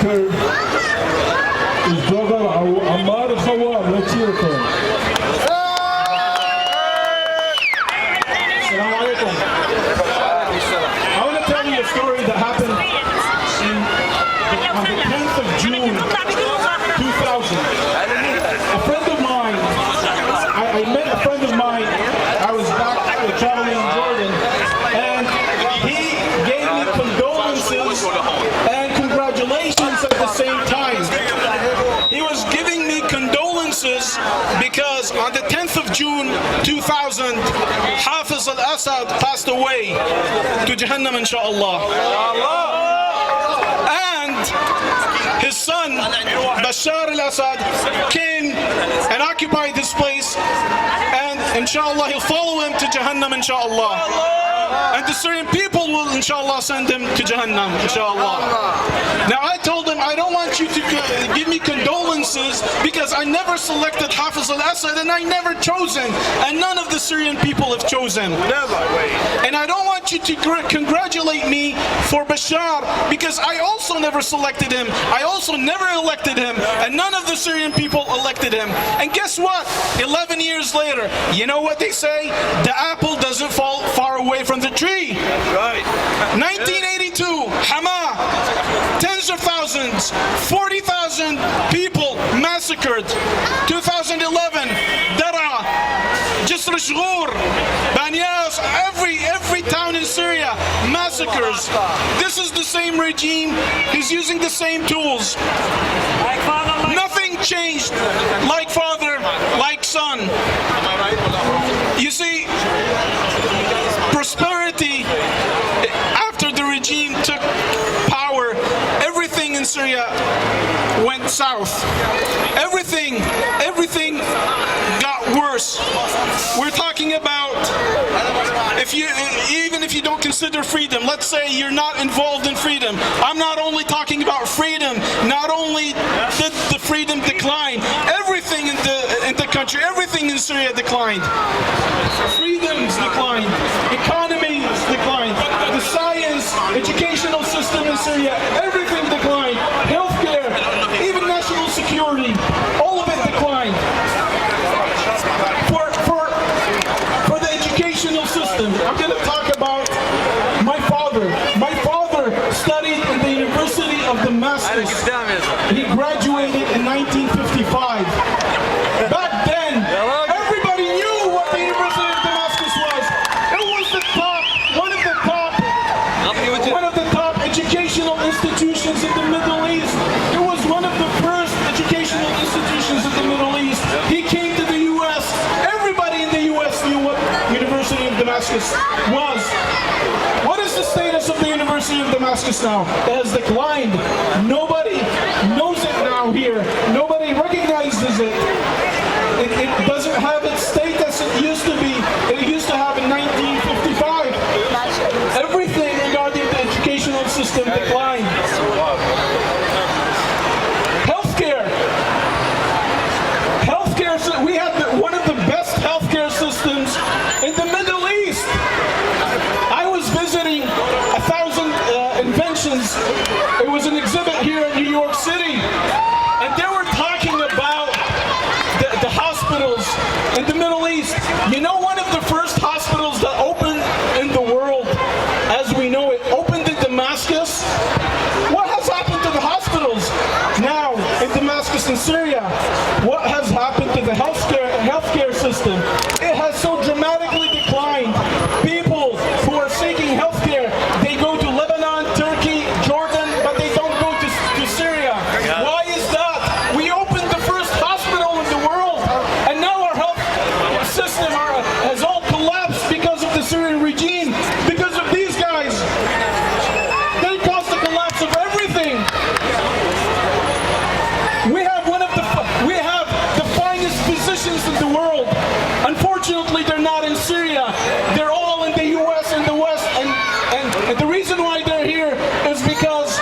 speaker is brother Ammar Khawar. Let's hear it for him. Assalamu alaikum. I want to tell you a story that happened on the 10th of June 2000. A friend of mine, I met a friend of mine. I was back traveling in Jordan, and he gave me condolences and congratulations at the same time. He was giving me condolences because on the 10th of June 2000, Hafiz al-Assad passed away to Jahannam, inshallah. And his son, Bashar al-Assad, came and occupied this place, and inshallah he'll follow him to Jahannam, inshallah. And the Syrian people will inshallah send him to Jahannam, inshallah. Now I told him, I don't want you to give me condolences because I never selected Hafiz al-Assad and I never chose him, and none of the Syrian people have chosen. And I don't want you to congratulate me for Bashar because I also never selected him, I also never elected him, and none of the Syrian people elected him. And guess what? 11 years later, you know what they say? The apple doesn't fall far away from the tree. Right. 1982, Hama, tens of thousands, 40,000 people massacred. 2011, Dara, Jisr Shghur, Banyas, every town in Syria, massacres. This is the same regime. He's using the same tools. Nothing changed. Like father, like son. You see, prosperity after the regime took power, everything in Syria went south. Everything got worse. We're talking about even if you don't consider freedom, let's say you're not involved in freedom. I'm not only talking about freedom, not only did the freedom decline, everything in the country, everything in Syria declined. Freedoms declined, economies declined, the science, educational system in Syria, everything declined, healthcare, even national security, all of it declined. For the educational system, I'm going to talk about my father. My father studied in the University of Damascus. He graduated in 1955. Back then, everybody knew what the University of Damascus was. It was one of the top educational institutions in the Middle East. It was one of the first educational institutions in the Middle East. He came to the U.S. Everybody in the U.S. knew what University of Damascus was. What is the status of the University of Damascus now? It has declined. Nobody knows it now here. Nobody recognizes it. It doesn't have its status it used to be. It used to have in 1955. Everything regarding the educational system declined. Healthcare, we had one of the best healthcare systems in the Middle East. I was visiting 1,000 Inventions. It was an exhibit here in New York City, and they were talking about the hospitals in the Middle East. You know, one of the first hospitals that opened in the world, as we know it, opened in Damascus. What has happened to the hospitals now in Damascus and Syria? What has happened to the healthcare system? It has so dramatically declined. People who are seeking healthcare, they go to Lebanon, Turkey, Jordan, but they don't go to Syria. Why is that? We opened the first hospital in the world, and now our health system has all collapsed because of the Syrian regime, because of these guys. They caused the collapse of everything. We have the finest physicians in the world. Unfortunately, they're not in Syria. They're all in the U.S. and the West, and the reason why they're here is because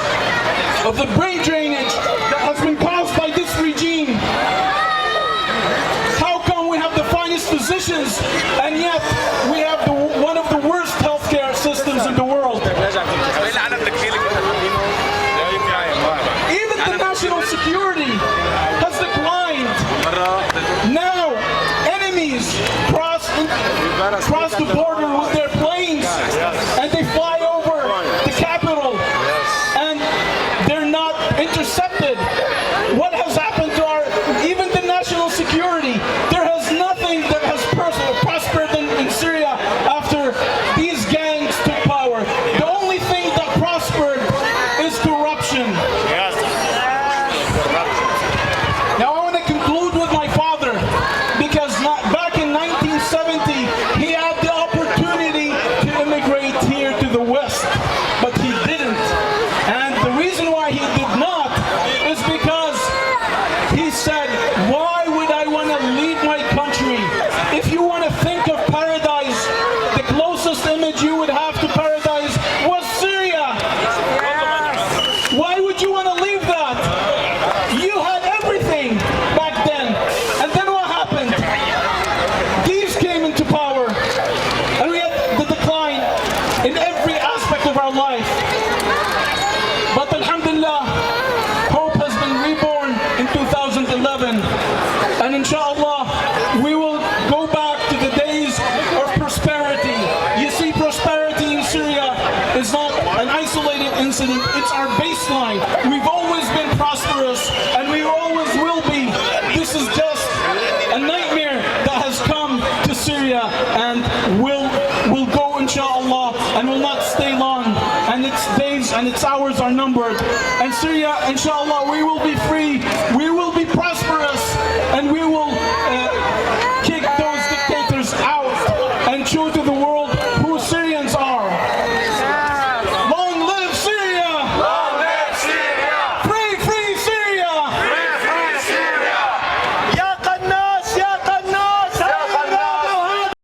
of the brain drainage that has been caused by this regime. How come we have the finest physicians and yet we have one of the worst healthcare systems in the world? Even the national security has declined. Now, enemies cross the border with their planes, and they fly over the capital, and they're not intercepted. What has happened to even the national security? There has nothing that has prospered in Syria after these gangs took power. The only thing that prospered is corruption. Now I want to conclude with my father, because back in 1970 he had the opportunity to immigrate here to the West, but he didn't. And the reason why he did not is because he said, why would I want to leave my country? If you want to think of paradise, the closest image you would have to paradise was Syria. Why would you want to leave that? You had everything back then. And then what happened? These came into power, and we had the decline in every aspect of our life. But alhamdulillah, hope has been reborn in 2011. And inshallah, we will go back to the days of prosperity. You see, prosperity in Syria is not an isolated incident, it's our baseline. We've always been prosperous, and we always will be. This is just a nightmare that has come to Syria, and will go inshallah, and will not stay long. And its days and its hours are numbered. And Syria, inshallah, we will be free, we will be prosperous, and we will